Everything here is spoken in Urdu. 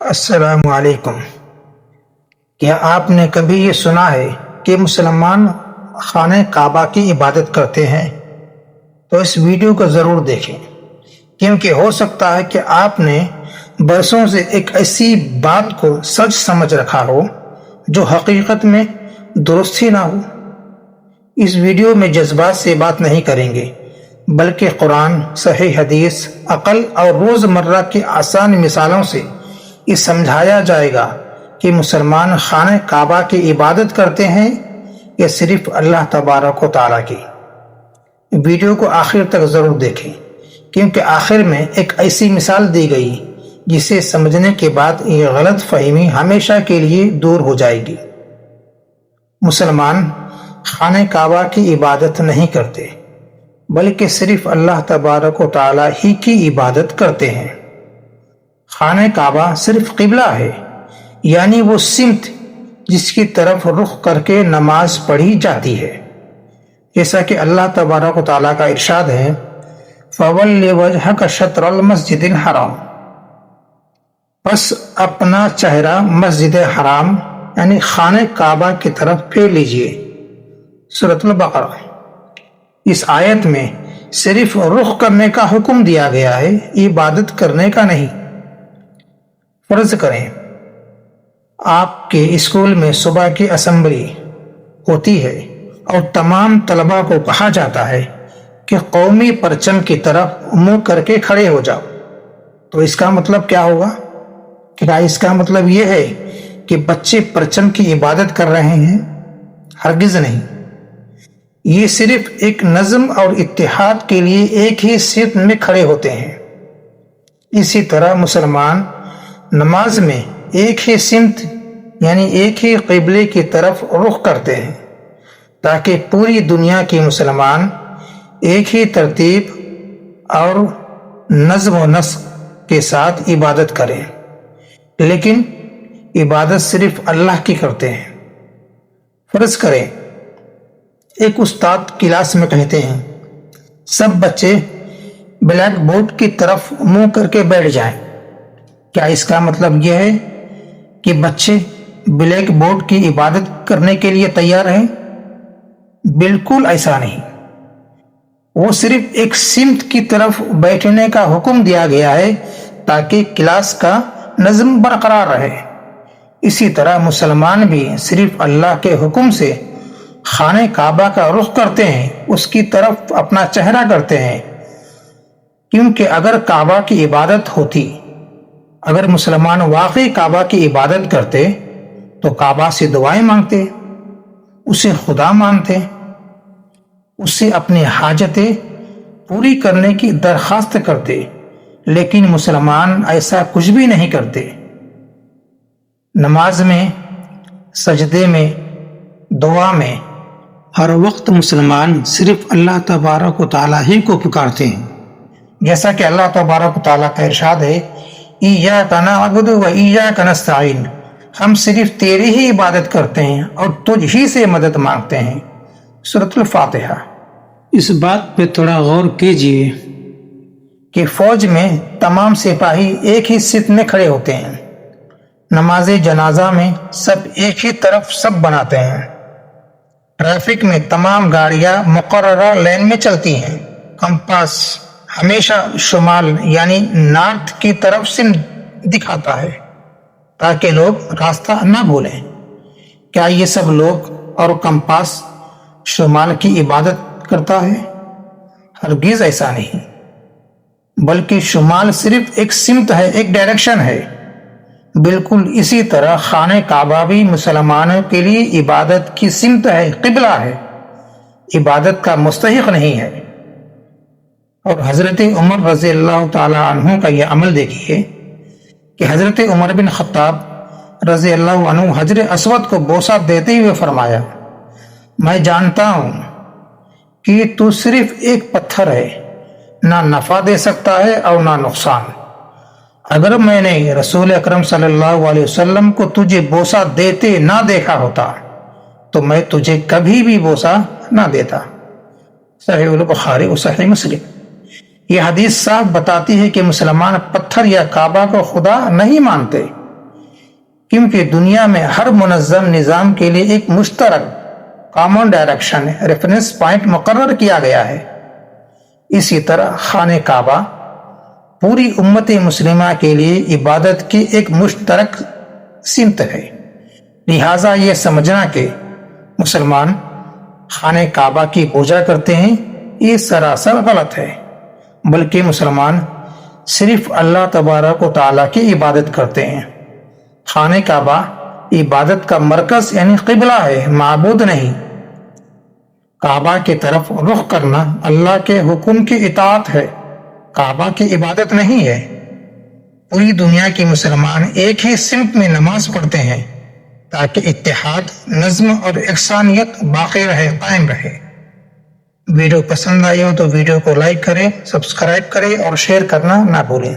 السلام علیکم۔ کیا آپ نے کبھی یہ سنا ہے کہ مسلمان خانہ کعبہ کی عبادت کرتے ہیں؟ تو اس ویڈیو کو ضرور دیکھیں، کیونکہ ہو سکتا ہے کہ آپ نے برسوں سے ایک ایسی بات کو سچ سمجھ رکھا ہو جو حقیقت میں درست ہی نہ ہو۔ اس ویڈیو میں جذبات سے بات نہیں کریں گے، بلکہ قرآن، صحیح حدیث، عقل اور روزمرہ کی آسان مثالوں سے یہ سمجھایا جائے گا کہ مسلمان خانہ کعبہ کی عبادت کرتے ہیں یا صرف اللہ تبارک و تعالیٰ کی۔ ویڈیو کو آخر تک ضرور دیکھیں، کیونکہ آخر میں ایک ایسی مثال دی گئی جسے سمجھنے کے بعد یہ غلط فہمی ہمیشہ کے لیے دور ہو جائے گی۔ مسلمان خانہ کعبہ کی عبادت نہیں کرتے، بلکہ صرف اللہ تبارک و تعالیٰ ہی کی عبادت کرتے ہیں۔ خانہ کعبہ صرف قبلہ ہے، یعنی وہ سمت جس کی طرف رخ کر کے نماز پڑھی جاتی ہے، جیسا کہ اللہ تبارک و تعالیٰ کا ارشاد ہے فَوَلِّ وَجْهَكَ شَطْرَ الْمَسْجِدِ الْحَرَامِ، پس اپنا چہرہ مسجد حرام یعنی خانہ کعبہ کی طرف پھیر لیجئے۔ سورۃ البقرہ۔ اس آیت میں صرف رخ کرنے کا حکم دیا گیا ہے، عبادت کرنے کا نہیں۔ فرض کریں آپ کے اسکول میں صبح کی اسمبلی ہوتی ہے اور تمام طلباء کو کہا جاتا ہے کہ قومی پرچم کی طرف منہ کر کے کھڑے ہو جاؤ، تو اس کا مطلب کیا ہوگا؟ کیا اس کا مطلب یہ ہے کہ بچے پرچم کی عبادت کر رہے ہیں؟ ہرگز نہیں۔ یہ صرف ایک نظم اور اتحاد کے لیے ایک ہی سمت میں کھڑے ہوتے ہیں۔ اسی طرح مسلمان نماز میں ایک ہی سمت یعنی ایک ہی قبلے کی طرف رخ کرتے ہیں، تاکہ پوری دنیا کے مسلمان ایک ہی ترتیب اور نظم و نسق کے ساتھ عبادت کریں، لیکن عبادت صرف اللہ کی کرتے ہیں۔ فرض کریں ایک استاد کلاس میں کہتے ہیں سب بچے بلیک بورڈ کی طرف منہ کر کے بیٹھ جائیں، کیا اس کا مطلب یہ ہے کہ بچے بلیک بورڈ کی عبادت کرنے کے لیے تیار ہیں؟ بالکل ایسا نہیں۔ وہ صرف ایک سمت کی طرف بیٹھنے کا حکم دیا گیا ہے تاکہ کلاس کا نظم برقرار رہے۔ اسی طرح مسلمان بھی صرف اللہ کے حکم سے خانہ کعبہ کا رخ کرتے ہیں، اس کی طرف اپنا چہرہ کرتے ہیں، کیونکہ اگر کعبہ کی عبادت ہوتی، اگر مسلمان واقعی کعبہ کی عبادت کرتے تو کعبہ سے دعائیں مانگتے، اسے خدا مانتے، اس سے اپنی حاجتیں پوری کرنے کی درخواست کرتے، لیکن مسلمان ایسا کچھ بھی نہیں کرتے۔ نماز میں، سجدے میں، دعا میں ہر وقت مسلمان صرف اللہ تبارک و تعالیٰ ہی کو پکارتے ہیں، جیسا کہ اللہ تبارک و تعالیٰ کا ارشاد ہے ایاک نعبد و ایاک نستعین، ہم صرف تیری ہی عبادت کرتے ہیں اور تجھ ہی سے مدد مانگتے ہیں۔ سورۃ الفاتحہ۔ اس بات پہ تھوڑا غور کیجئے کہ فوج میں تمام سپاہی ایک ہی صف میں کھڑے ہوتے ہیں، نماز جنازہ میں سب ایک ہی طرف صف بناتے ہیں، ٹریفک میں تمام گاڑیاں مقررہ لین میں چلتی ہیں، کمپاس ہمیشہ شمال یعنی نارتھ کی طرف سے دکھاتا ہے تاکہ لوگ راستہ نہ بھولیں۔ کیا یہ سب لوگ اور کمپاس شمال کی عبادت کرتا ہے؟ ہرگز ایسا نہیں، بلکہ شمال صرف ایک سمت ہے، ایک ڈائریکشن ہے۔ بالکل اسی طرح خانہ کعبہ بھی مسلمانوں کے لیے عبادت کی سمت ہے، قبلہ ہے، عبادت کا مستحق نہیں ہے۔ اور حضرت عمر رضی اللہ تعالی عنہ کا یہ عمل دیکھیے کہ حضرت عمر بن خطاب رضی اللہ عنہ حجر اسود کو بوسہ دیتے ہوئے فرمایا میں جانتا ہوں کہ تو صرف ایک پتھر ہے، نہ نفع دے سکتا ہے اور نہ نقصان۔ اگر میں نے رسول اکرم صلی اللہ علیہ وسلم کو تجھے بوسہ دیتے نہ دیکھا ہوتا تو میں تجھے کبھی بھی بوسہ نہ دیتا۔ صحیح البخاری و صحیح مسلم۔ یہ حدیث صاف بتاتی ہے کہ مسلمان پتھر یا کعبہ کو خدا نہیں مانتے، کیونکہ دنیا میں ہر منظم نظام کے لیے ایک مشترک کامن ڈائریکشن ریفرنس پوائنٹ مقرر کیا گیا ہے۔ اسی طرح خانہ کعبہ پوری امت مسلمہ کے لیے عبادت کی ایک مشترک سمت ہے۔ لہٰذا یہ سمجھنا کہ مسلمان خانہ کعبہ کی پوجا کرتے ہیں یہ سراسر غلط ہے، بلکہ مسلمان صرف اللہ تبارک و تعالیٰ کی عبادت کرتے ہیں۔ خانہ کعبہ عبادت کا مرکز یعنی قبلہ ہے، معبود نہیں۔ کعبہ کی طرف رخ کرنا اللہ کے حکم کی اطاعت ہے، کعبہ کی عبادت نہیں ہے۔ پوری دنیا کے مسلمان ایک ہی سمت میں نماز پڑھتے ہیں تاکہ اتحاد، نظم اور یکسانیت باقی رہے، قائم رہے۔ ویڈیو پسند آئی ہو تو ویڈیو کو لائک کریں، سبسکرائب کریں اور شیئر کرنا نہ بھولیں۔